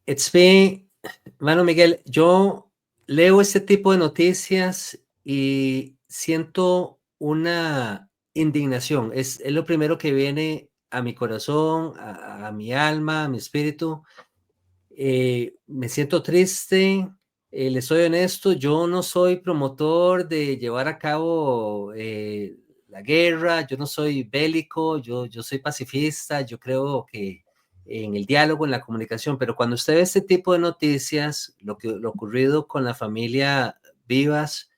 Etzvi, mano Miguel, yo leo este tipo de noticias y siento una indignación. Es lo primero que viene a mi corazón, a mi alma, a mi espíritu. Me siento triste, les soy honesto, yo no soy promotor de llevar a cabo la guerra, yo no soy bélico, yo soy pacifista, yo creo que en el diálogo, en la comunicación, pero cuando usted ve este tipo de noticias, lo ocurrido con la familia Vivas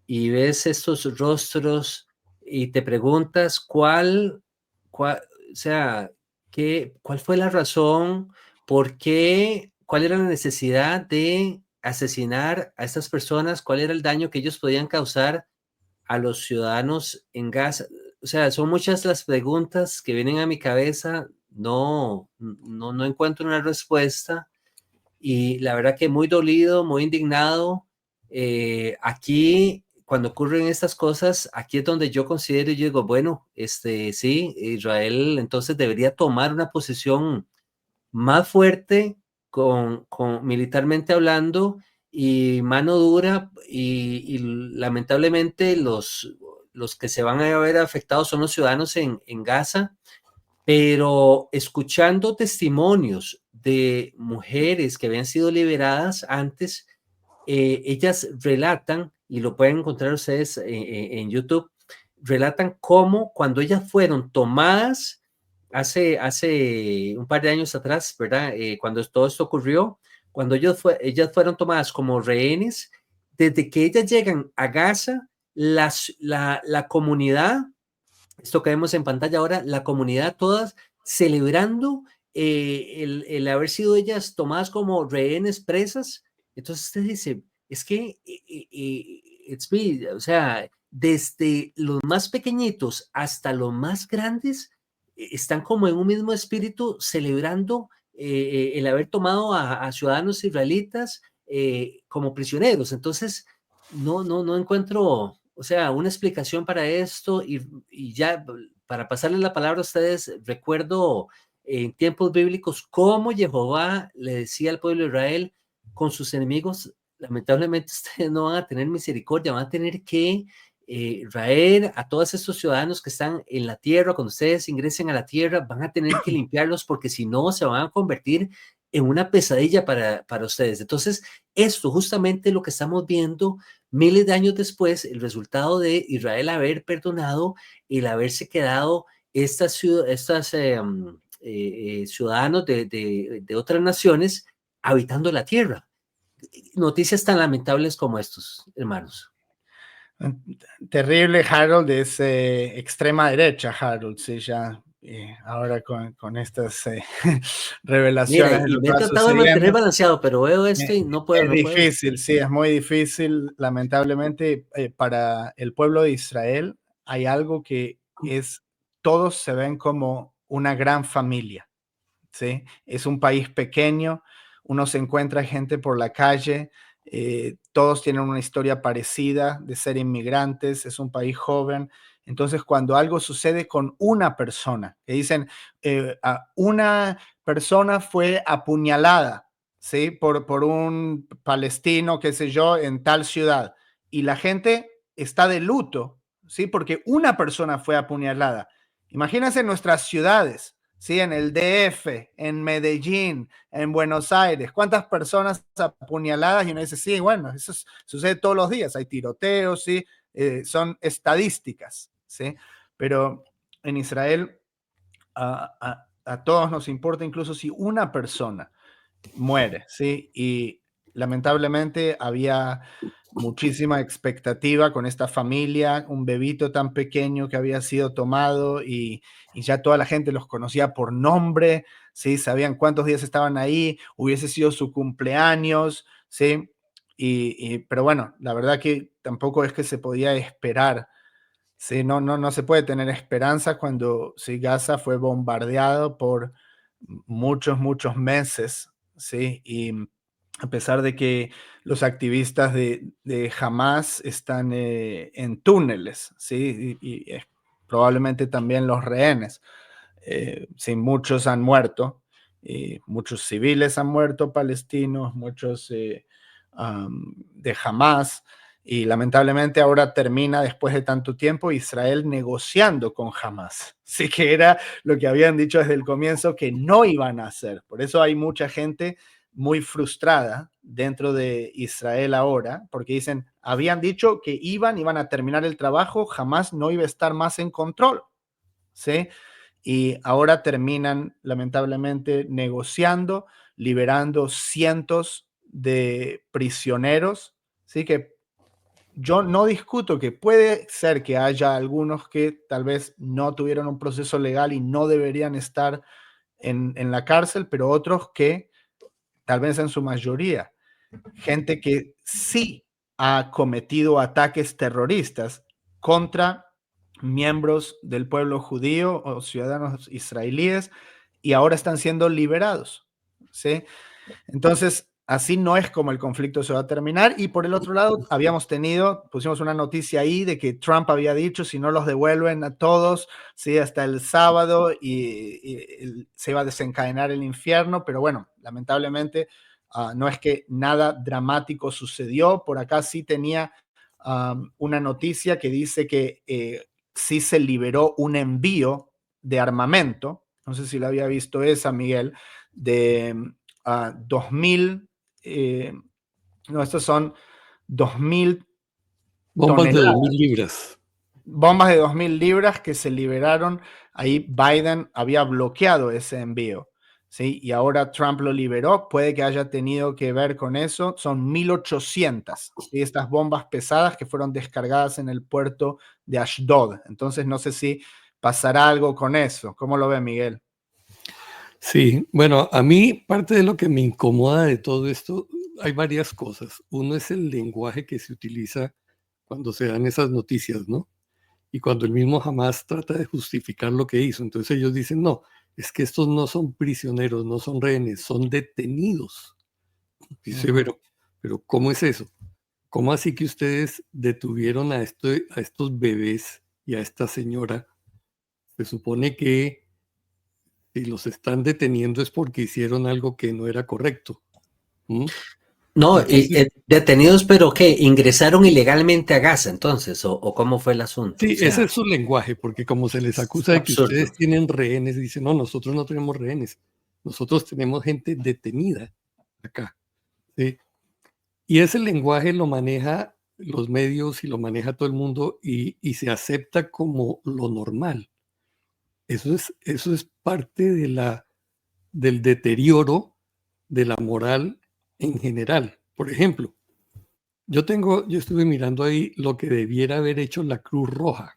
y ves estos rostros y te preguntas cuál, o sea, cuál fue la razón, por qué, cuál era la necesidad de asesinar a estas personas, cuál era el daño que ellos podían causar a los ciudadanos en Gaza. O sea, son muchas las preguntas que vienen a mi cabeza, no encuentro una respuesta y la verdad que muy dolido, muy indignado. Aquí, cuando ocurren estas cosas, aquí es donde yo considero y yo digo, bueno, sí, Israel entonces debería tomar una posición más fuerte militarmente hablando y mano dura y lamentablemente los que se van a ver afectados son los ciudadanos en Gaza, pero escuchando testimonios de mujeres que habían sido liberadas antes, ellas relatan, y lo pueden encontrar ustedes en YouTube, relatan cómo cuando ellas fueron tomadas hace un par de años atrás, ¿verdad? Cuando todo esto ocurrió, cuando ellas fueron tomadas como rehenes, desde que ellas llegan a Gaza, la comunidad, esto que vemos en pantalla ahora, la comunidad todas celebrando el haber sido ellas tomadas como rehenes, presas. Entonces usted dice, es que, o sea, desde los más pequeñitos hasta los más grandes, están como en un mismo espíritu celebrando el haber tomado a ciudadanos israelitas como prisioneros. Entonces, no encuentro, o sea, una explicación para esto y ya para pasarles la palabra a ustedes, recuerdo en tiempos bíblicos cómo Jehová le decía al pueblo de Israel con sus enemigos, lamentablemente ustedes no van a tener misericordia, van a tener que raer a todos estos ciudadanos que están en la tierra, cuando ustedes ingresen a la tierra, van a tener que limpiarlos porque si no se van a convertir en una pesadilla para ustedes. Entonces, esto justamente lo que estamos viendo miles de años después, el resultado de Israel haber perdonado, el haberse quedado estas ciudadanos de otras naciones habitando la tierra. Noticias tan lamentables como estos, hermanos. Terrible, Harold, es extrema derecha, Harold, sí, ya ahora con estas revelaciones. Mira, de y lo me que he va tratado de mantener sucediendo. balanceado, pero veo esto y no puedo, Es no puedo. difícil, sí, es muy difícil. Lamentablemente, para el pueblo de Israel hay algo que es, todos se ven como una gran familia, ¿sí? Es un país pequeño, uno se encuentra gente por la calle, todos tienen una historia parecida de ser inmigrantes, es un país joven. Entonces, cuando algo sucede con una persona, que dicen, una persona fue apuñalada, ¿sí? Por un palestino, qué sé yo, en tal ciudad, y la gente está de luto, ¿sí? Porque una persona fue apuñalada. Imagínense nuestras ciudades, ¿sí? En el DF, en Medellín, en Buenos Aires, ¿cuántas personas apuñaladas? Y uno dice, sí, bueno, sucede todos los días, hay tiroteos, ¿sí? Son estadísticas, ¿sí? Pero en Israel a todos nos importa incluso si una persona muere, ¿sí? Y lamentablemente había muchísima expectativa con esta familia, un bebito tan pequeño que había sido tomado y ya toda la gente los conocía por nombre, ¿sí? Sabían cuántos días estaban ahí, hubiese sido su cumpleaños, ¿sí? Pero bueno, la verdad que tampoco es que se podía esperar, ¿sí? No se puede tener esperanza cuando sí, Gaza fue bombardeado por muchos meses, ¿sí? Y a pesar de que los activistas de Hamas están en túneles, ¿sí? Probablemente también los rehenes, sí, muchos han muerto. muchos civiles han muerto palestinos, muchos de Hamas, y lamentablemente ahora termina, después de tanto tiempo, Israel negociando con Hamas. Sí, que era lo que habían dicho desde el comienzo que no iban a hacer. Por eso hay mucha gente muy frustrada dentro de Israel ahora, porque dicen, habían dicho que iban a terminar el trabajo, Hamas no iba a estar más en control, ¿sí? Y ahora terminan lamentablemente negociando, liberando cientos de prisioneros, ¿sí? Que yo no discuto que puede ser que haya algunos que tal vez no tuvieron un proceso legal y no deberían estar en la cárcel, pero otros que tal vez en su mayoría, gente que sí ha cometido ataques terroristas contra miembros del pueblo judío o ciudadanos israelíes y ahora están siendo liberados, ¿sí? Entonces, así no es como el conflicto se va a terminar. Y por el otro lado, pusimos una noticia ahí de que Trump había dicho, si no los devuelven a todos, sí, hasta el sábado y se iba a desencadenar el infierno. Pero bueno, lamentablemente no es que nada dramático sucedió. Por acá sí tenía una noticia que dice que sí se liberó un envío de armamento. No sé si lo había visto esa, Miguel, de 2000, no, estos son 2000 Bombas de 2000 toneladas, libras. bombas de 2000 libras que se liberaron. Ahí Biden había bloqueado ese envío, ¿sí? Y ahora Trump lo liberó. Puede que haya tenido que ver con eso. Son 1800, ¿sí? Estas bombas pesadas que fueron descargadas en el puerto de Ashdod. Entonces, no sé si pasará algo con eso. ¿Cómo lo ve, Miguel? Sí, bueno, a mí parte de lo que me incomoda de todo esto, hay varias cosas. Uno es el lenguaje que se utiliza cuando se dan esas noticias, ¿no? Y cuando el mismo Hamas trata de justificar lo que hizo. Entonces ellos dicen, no, es que estos no son prisioneros, no son rehenes, son detenidos. Dice, pero ¿cómo es eso? ¿Cómo así que ustedes detuvieron a estos bebés y a esta señora? Se supone que si los están deteniendo es porque hicieron algo que no era correcto. ¿Mm? No, Entonces, detenidos, pero ¿qué? ¿Ingresaron ilegalmente a Gaza entonces? ¿O cómo fue el asunto? O sí, ese sea, es su lenguaje, porque como se les es acusa de que absurdo. ustedes tienen rehenes, dicen, no, nosotros no tenemos rehenes, nosotros tenemos gente detenida acá. ¿Sí? Y ese lenguaje lo maneja los medios y lo maneja todo el mundo y se acepta como lo normal. Eso es parte del deterioro de la moral en general. Por ejemplo, yo estuve mirando ahí lo que debiera haber hecho la Cruz Roja,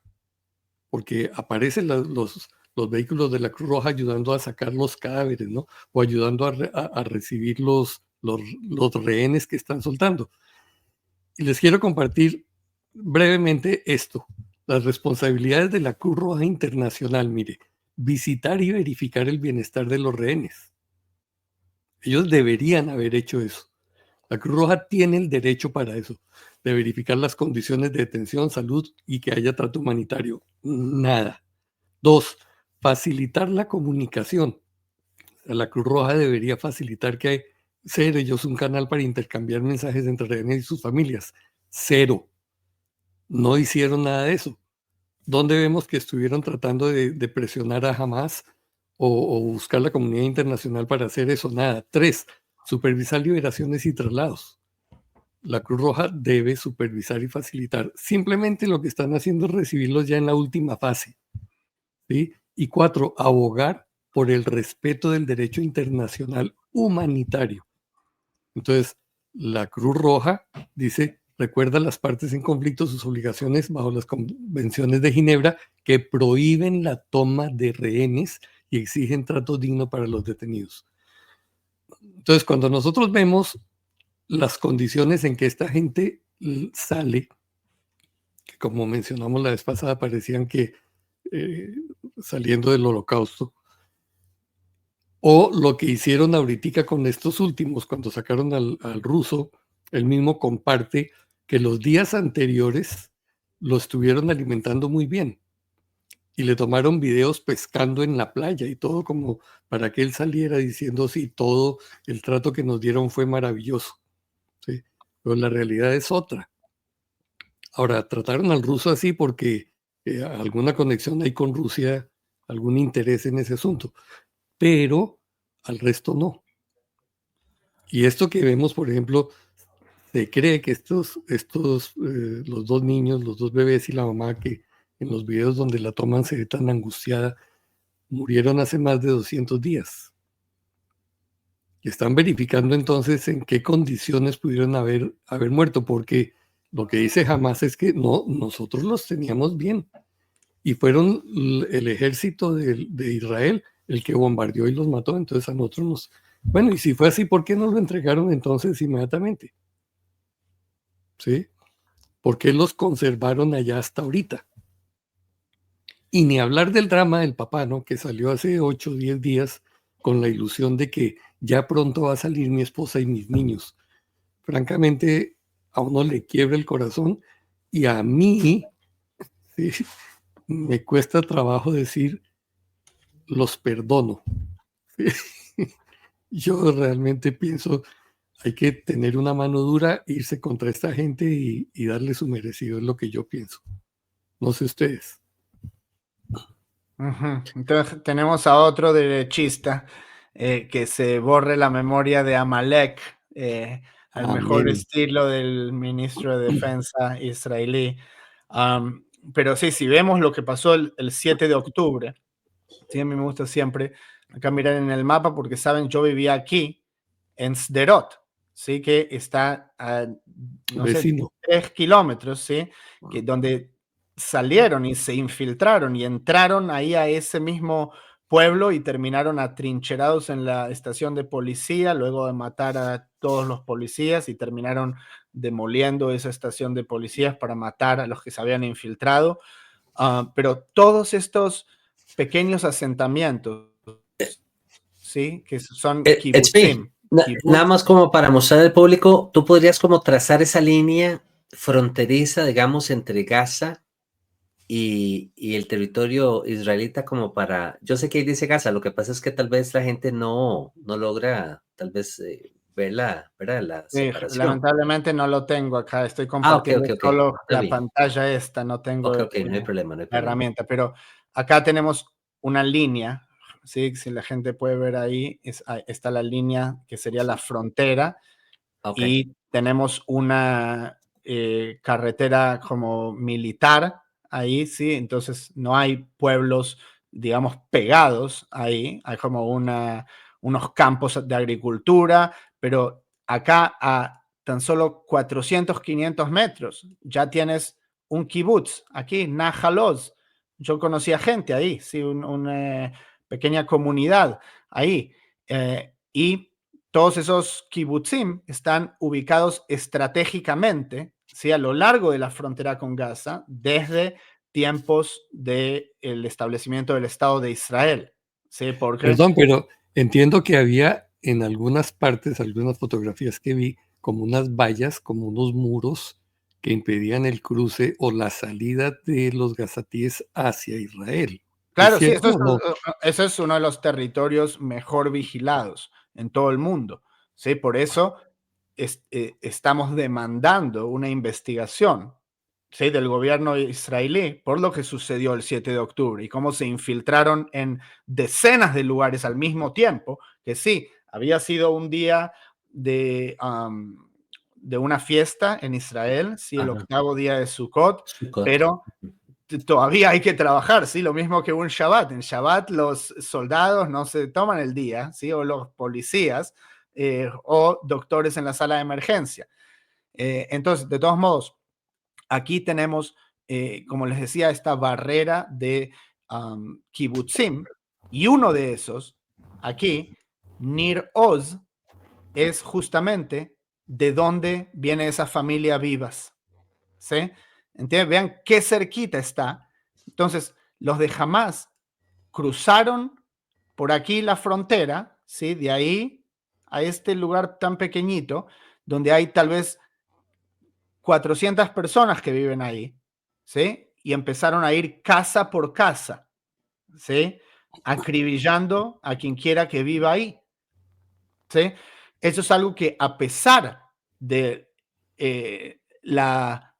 porque aparecen los vehículos de la Cruz Roja ayudando a sacar los cadáveres, ¿no? O ayudando a recibir los rehenes que están soltando. Y les quiero compartir brevemente esto. Las responsabilidades de la Cruz Roja Internacional, mire, visitar y verificar el bienestar de los rehenes. Ellos deberían haber hecho eso. La Cruz Roja tiene el derecho para eso, de verificar las condiciones de detención, salud y que haya trato humanitario. Nada. Dos, facilitar la comunicación. La Cruz Roja debería facilitar ser ellos un canal para intercambiar mensajes entre rehenes y sus familias. Cero. No hicieron nada de eso. ¿Dónde vemos que estuvieron tratando de presionar a Hamas o buscar la comunidad internacional para hacer eso? Nada. Tres, supervisar liberaciones y traslados. La Cruz Roja debe supervisar y facilitar. Simplemente lo que están haciendo es recibirlos ya en la última fase. ¿Sí? Y cuatro, abogar por el respeto del derecho internacional humanitario. Entonces, la Cruz Roja dice, recuerda las partes en conflicto sus obligaciones bajo las convenciones de Ginebra que prohíben la toma de rehenes y exigen trato digno para los detenidos. Entonces, cuando nosotros vemos las condiciones en que esta gente sale, que como mencionamos la vez pasada, parecían que eh, saliendo del holocausto, o lo que hicieron ahorita con estos últimos, cuando sacaron al ruso, él mismo comparte que los días anteriores lo estuvieron alimentando muy bien. y le tomaron videos pescando en la playa y todo como para que él saliera diciendo sí, todo el trato que nos dieron fue maravilloso, ¿sí? Pero la realidad es otra. Ahora, trataron al ruso así porque alguna conexión hay con Rusia, algún interés en ese asunto, pero al resto no. Y esto que vemos, por ejemplo, se cree que los dos niños, los dos bebés y la mamá que en los videos donde la toman se ve tan angustiada, murieron hace más de 200 días. Y están verificando entonces en qué condiciones pudieron haber muerto, porque lo que dice Hamas es que no, nosotros los teníamos bien. Y fueron el ejército de Israel el que bombardeó y los mató. Entonces a nosotros nos... Bueno, y si fue así, ¿por qué no lo entregaron entonces inmediatamente? ¿Sí? ¿Por qué los conservaron allá hasta ahorita? Y ni hablar del drama del papá, ¿no? Que salió hace 8 o 10 días con la ilusión de que ya pronto va a salir mi esposa y mis niños. Francamente, a uno le quiebra el corazón y a mí, ¿sí?, me cuesta trabajo decir los perdono. ¿Sí? Yo realmente pienso hay que tener una mano dura, irse contra esta gente y darle su merecido, es lo que yo pienso. No sé ustedes. Entonces tenemos a otro derechista que se borre la memoria de Amalek, al mejor Amén. estilo del ministro de Defensa israelí. Pero sí, si vemos lo que pasó el 7 de octubre, sí, a mí me gusta siempre acá mirar en el mapa porque, saben, yo vivía aquí en Sderot, ¿sí? Que está a, no sé, Vecino. 3 kilómetros, ¿sí? Que donde salieron y se infiltraron y entraron ahí a ese mismo pueblo y terminaron atrincherados en la estación de policía, luego de matar a todos los policías, y terminaron demoliendo esa estación de policías para matar a los que se habían infiltrado. Pero todos estos pequeños asentamientos, ¿sí? Que son Etspi, kibutzim. nada Kibutz, más como para mostrar al público, tú podrías como trazar esa línea fronteriza, digamos, entre Gaza y el territorio israelita, como para, yo sé que ahí dice Gaza, lo que pasa es que tal vez la gente no logra tal vez ver ¿verdad?, la separación. lamentablemente no lo tengo acá, estoy Ok, compartiendo ok, ok, solo está la bien. pantalla esta, no tengo Ok, ok, no hay problema, no hay la problema. herramienta, pero acá tenemos una línea, ¿sí? Si la gente puede ver ahí, ahí está la línea que sería la frontera, Ok, y tenemos una carretera como militar ahí, ¿sí? Entonces no hay pueblos, digamos, pegados ahí, hay como unos campos de agricultura, pero acá a tan solo 400, 500 metros ya tienes un kibutz, aquí, Nahaloz. Yo conocía gente ahí, sí, una pequeña comunidad ahí. Y todos esos kibutzim están ubicados estratégicamente, ¿sí?, a lo largo de la frontera con Gaza, desde tiempos del establecimiento del Estado de Israel. ¿Sí? Porque, Perdón, pero entiendo que había en algunas partes, algunas fotografías que vi, como unas vallas, como unos muros que impedían el cruce o la salida de los gazatíes hacia Israel. ¿Es claro, sí, cierto o no? eso es uno de los territorios mejor vigilados en todo el mundo. ¿Sí? Por eso estamos demandando una investigación, ¿sí?, del gobierno israelí por lo que sucedió el 7 de octubre y cómo se infiltraron en decenas de lugares al mismo tiempo, que sí, había sido un día de una fiesta en Israel, sí, el ajá, octavo día de Sukkot, Sukkot. pero todavía hay que trabajar, ¿sí? Lo mismo que un Shabbat. En Shabbat los soldados no se toman el día, ¿sí? O los policías o doctores en la sala de emergencia. Entonces, de todos modos, aquí tenemos, como les decía, esta barrera de kibutzim, y uno de esos, aquí, Nir Oz, es justamente de dónde viene esa familia Vivas. ¿Sí? ¿Entienden? Vean qué cerquita está. Entonces, los de Hamas cruzaron por aquí la frontera, ¿sí? De ahí a este lugar tan pequeñito, donde hay tal vez 400 personas que viven ahí, ¿sí? Y empezaron a ir casa por casa, ¿sí? Acribillando a quien quiera que viva ahí, ¿sí? Eso es algo que, a pesar de la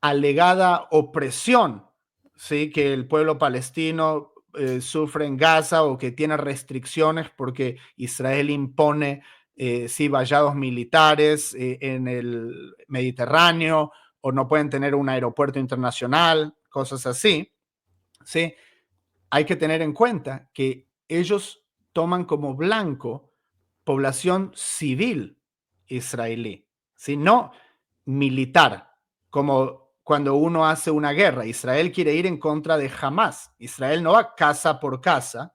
alegada opresión, ¿sí?, que el pueblo palestino sufre en Gaza, o que tiene restricciones porque Israel impone sí, vallados militares en el Mediterráneo, o no pueden tener un aeropuerto internacional, cosas así, ¿sí? Hay que tener en cuenta que ellos toman como blanco población civil israelí, ¿sí? No militar, como cuando uno hace una guerra. Israel quiere ir en contra de Hamas. Israel no va casa por casa,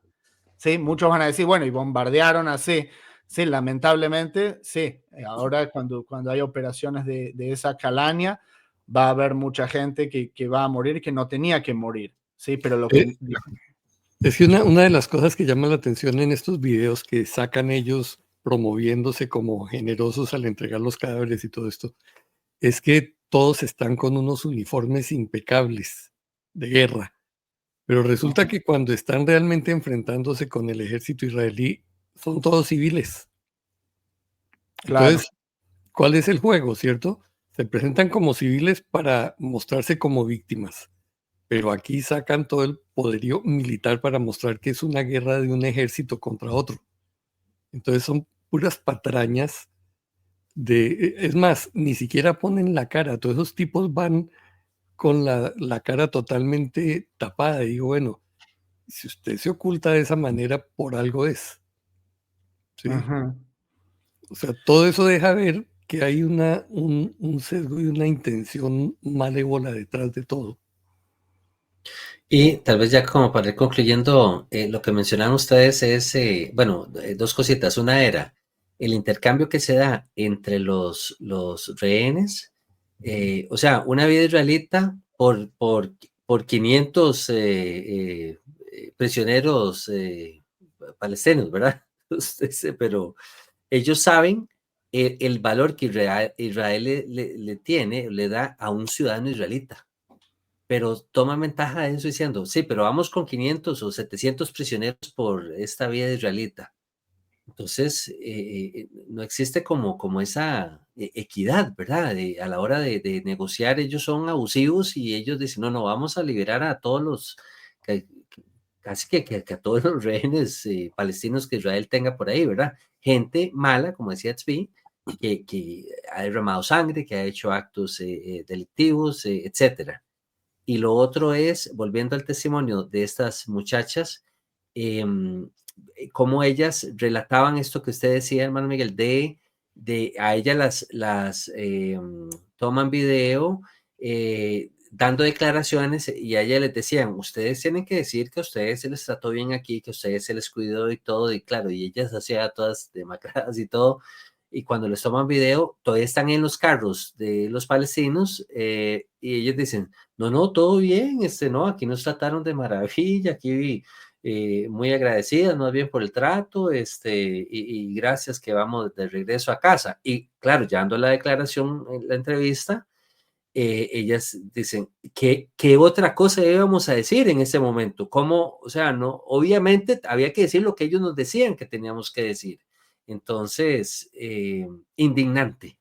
¿sí? Muchos van a decir, bueno, y bombardearon así. Sí, lamentablemente, sí. Ahora cuando hay operaciones de esa calaña, va a haber mucha gente que va a morir, que no tenía que morir, ¿sí? Pero lo que... Es que una de las cosas que llama la atención en estos videos que sacan ellos promoviéndose como generosos al entregar los cadáveres y todo esto, es que todos están con unos uniformes impecables de guerra. Pero resulta que cuando están realmente enfrentándose con el ejército israelí, son todos civiles. Claro. Entonces, ¿cuál es el juego, cierto? Se presentan como civiles para mostrarse como víctimas, pero aquí sacan todo el poderío militar para mostrar que es una guerra de un ejército contra otro. Entonces son puras patrañas es más, ni siquiera ponen la cara, todos esos tipos van con la cara totalmente tapada. Y digo, bueno, si usted se oculta de esa manera, por algo es. ¿Sí? Ujú. O sea, todo eso deja ver que hay un sesgo y una intención malévola detrás de todo. Y tal vez ya como para ir concluyendo, lo que mencionaban ustedes es, bueno, dos cositas. Una era el intercambio que se da entre los rehenes, o sea, una vida israelita por 500 prisioneros palestinos, ¿verdad? Pero ellos saben el valor que Israel le tiene, le da a un ciudadano israelita, pero toman ventaja de eso diciendo, sí, pero vamos con 500 o 700 prisioneros por esta vida israelita. Entonces, no existe como esa equidad, ¿verdad? A la hora de negociar, ellos son abusivos y ellos dicen, no, no, vamos a liberar a todos que- casi que a todos los rehenes palestinos que Israel tenga por ahí, ¿verdad? Gente mala, como decía Tzvi, que ha derramado sangre, que ha hecho actos delictivos, etcétera. Y lo otro es, volviendo al testimonio de estas muchachas, cómo ellas relataban esto que usted decía, hermano Miguel, de a ellas toman video, dando declaraciones, y a ellas les decían, ustedes tienen que decir que a ustedes se les trató bien aquí, que a ustedes se les cuidó y todo, y claro, y ellas hacían todas demacradas y todo, y cuando les toman video, todavía están en los carros de los palestinos, y ellos dicen, no, no, todo bien, no, aquí nos trataron de maravilla, aquí muy agradecidas más bien por el trato, y gracias que vamos de regreso a casa. Y claro, ya dando la declaración en la entrevista, ellas dicen, ¿qué otra cosa íbamos a decir en ese momento? ¿Cómo? O sea, no, obviamente había que decir lo que ellos nos decían que teníamos que decir. Entonces, indignante.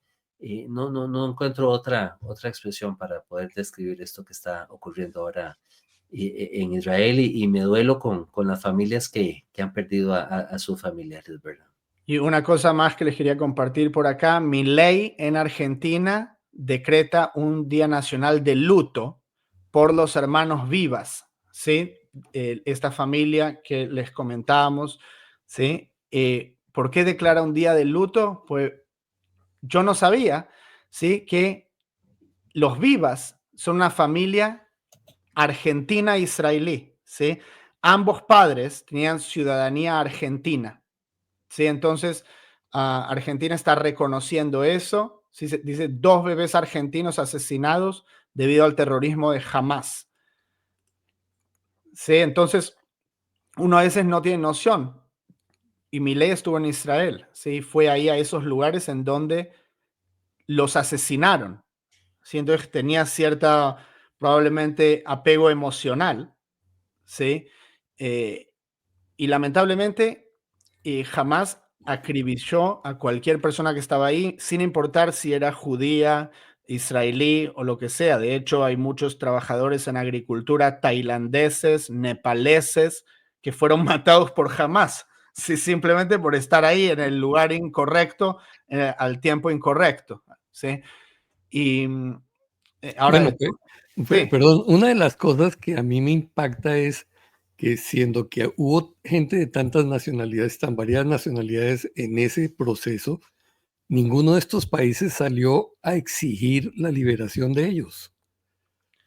No encuentro otra expresión para poder describir esto que está ocurriendo ahora en Israel, y me duelo con las familias que han perdido a sus familiares, ¿verdad? Y una cosa más que les quería compartir por acá, Milei en Argentina decreta un día nacional de luto por los hermanos Vivas, ¿sí? Esta familia que les comentábamos, ¿sí? ¿Por qué declara un día de luto? Pues yo no sabía, ¿sí?, que los Vivas son una familia argentina-israelí, ¿sí? Ambos padres tenían ciudadanía argentina. Sí, entonces Argentina está reconociendo eso. Sí, dice 2 bebés argentinos asesinados debido al terrorismo de Hamas. Sí, entonces uno a veces no tiene noción. Y Milei estuvo en Israel, sí, fue ahí a esos lugares en donde los asesinaron. Sí, entonces tenía cierta, probablemente, apego emocional. ¿sí? Eh, y lamentablemente Hamás acribilló a cualquier persona que estaba ahí, sin importar si era judía, israelí o lo que sea. De hecho, hay muchos trabajadores en agricultura tailandeses, nepaleses, que fueron matados por Hamás, sí, simplemente por estar ahí en el lugar incorrecto, al tiempo incorrecto, ¿sí? Y ahora, Bueno, sí. perdón, una de las cosas que a mí me impacta es que siendo que hubo gente de tantas nacionalidades, tan variadas nacionalidades en ese proceso, ninguno de estos países salió a exigir la liberación de ellos.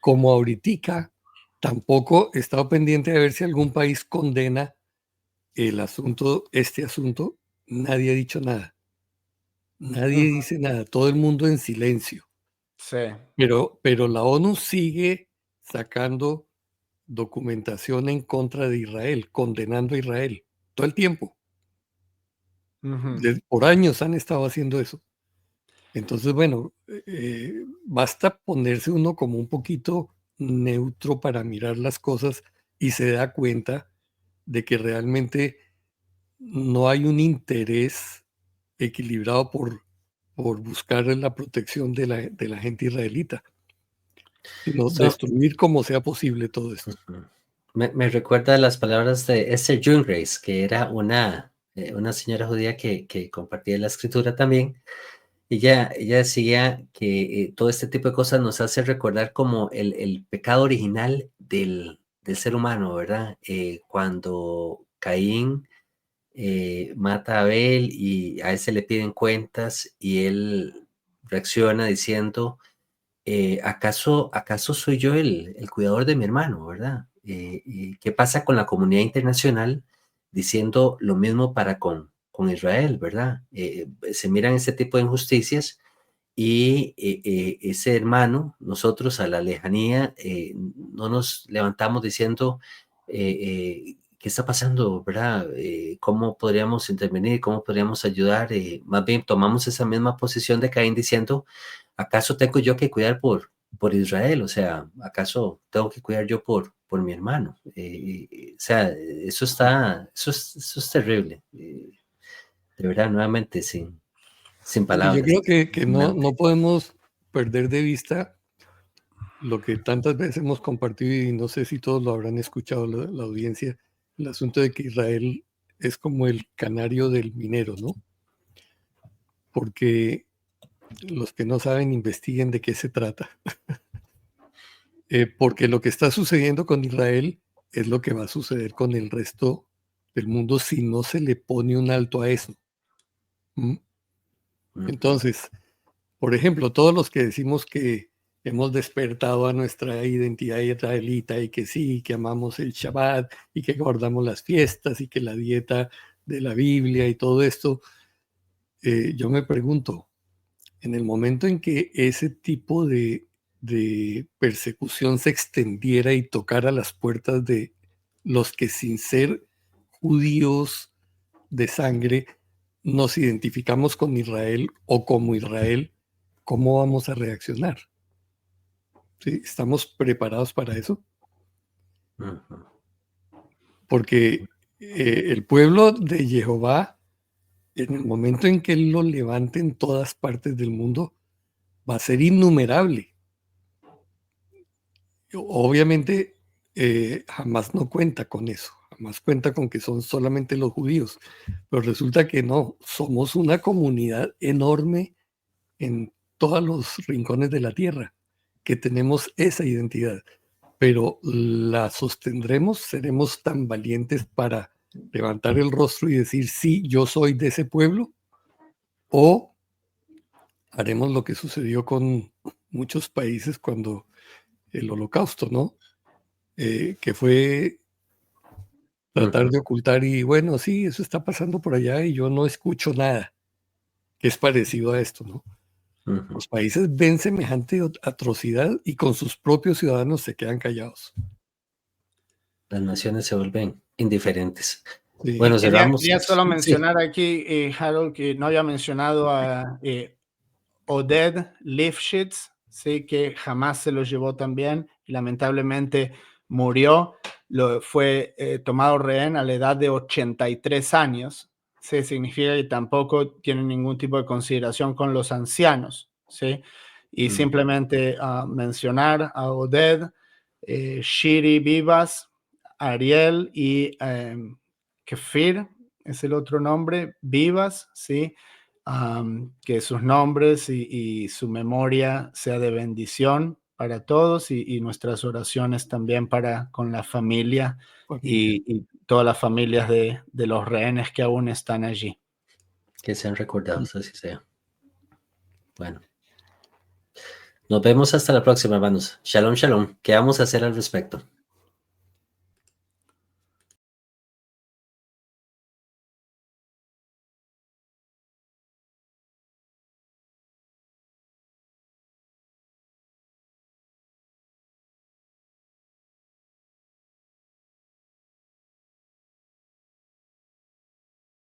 Como ahorita, tampoco he estado pendiente de ver si algún país condena el asunto, este asunto. Nadie ha dicho nada. Nadie Ujú, dice nada. Todo el mundo en silencio. sí. Pero la ONU sigue sacando documentación en contra de Israel, condenando a Israel, todo el tiempo. Ujú. Por años han estado haciendo eso. Entonces, bueno, basta ponerse uno como un poquito neutro para mirar las cosas y se da cuenta de que realmente no hay un interés equilibrado por buscar la protección de la gente israelita, sino Eso destruir como sea posible todo esto. ujú. Me recuerda las palabras de Esther Jungreis, que era una señora judía que compartía la escritura también. Ella decía que todo este tipo de cosas nos hace recordar como el pecado original del ser humano, ¿verdad? Cuando Caín mata a Abel y a él se le piden cuentas y él reacciona diciendo, ¿acaso soy yo el cuidador de mi hermano, verdad? ¿Y qué pasa con la comunidad internacional diciendo lo mismo con Israel, verdad? Se miran ese tipo de injusticias y ese hermano, nosotros a la lejanía, no nos levantamos diciendo qué está pasando, ¿verdad? ¿Cómo podríamos intervenir? ¿Cómo podríamos ayudar? Más bien tomamos esa misma posición de Caín diciendo, ¿acaso tengo yo que cuidar por Israel? O sea, ¿acaso tengo que cuidar yo por mi hermano? O sea, eso es terrible. De verdad, nuevamente, sin Y yo palabras. creo que no podemos perder de vista lo que tantas veces hemos compartido y no sé si todos lo habrán escuchado la audiencia, el asunto de que Israel es como el canario del minero, ¿no? Porque los que no saben investiguen de qué se trata. Porque lo que está sucediendo con Israel es lo que va a suceder con el resto del mundo si no se le pone un alto a eso. ¿Mm? Ujú. Entonces, por ejemplo, todos los que decimos que hemos despertado a nuestra identidad israelita y que sí, que amamos el Shabbat y que guardamos las fiestas y que la dieta de la Biblia y todo esto, yo me pregunto, en el momento en que ese tipo de persecución se extendiera y tocara las puertas de los que sin ser judíos de sangre nos identificamos con Israel o como Israel, ¿cómo vamos a reaccionar? ¿Sí? ¿Estamos preparados para eso? Ujú. Porque el pueblo de Jehová, en el momento en que él lo levante en todas partes del mundo, va a ser innumerable. Obviamente, jamás no cuenta con eso, jamás cuenta con que son solamente los judíos, pero resulta que no, somos una comunidad enorme en todos los rincones de la tierra, que tenemos esa identidad, pero la sostendremos, seremos tan valientes para levantar el rostro y decir, sí, yo soy de ese pueblo, o haremos lo que sucedió con muchos países cuando el holocausto, ¿no? Que fue tratar Ujú, de ocultar y bueno, sí, eso está pasando por allá y yo no escucho nada que es parecido a esto, ¿no? ujú. Los países ven semejante atrocidad y con sus propios ciudadanos se quedan callados. Las naciones se vuelven indiferentes. Sí, Bueno, cerramos. Quería solo Sí. mencionar aquí, Harold, que no había mencionado a Oded Lifshitz, sí, que jamás se los llevó también y lamentablemente murió, fue tomado rehén a la edad de 83 años. ¿Sí? Significa que tampoco tienen ningún tipo de consideración con los ancianos. ¿Sí? Y simplemente mencionar a Oded, Shiri Vivas, Ariel y Kefir, es el otro nombre, Vivas, ¿sí? Que sus nombres y su memoria sea de bendición para todos y nuestras oraciones también con la familia y todas las familias de los rehenes que aún están allí. Que sean recordados, así sea. Bueno. Nos vemos hasta la próxima, hermanos. Shalom, shalom. ¿Qué vamos a hacer al respecto?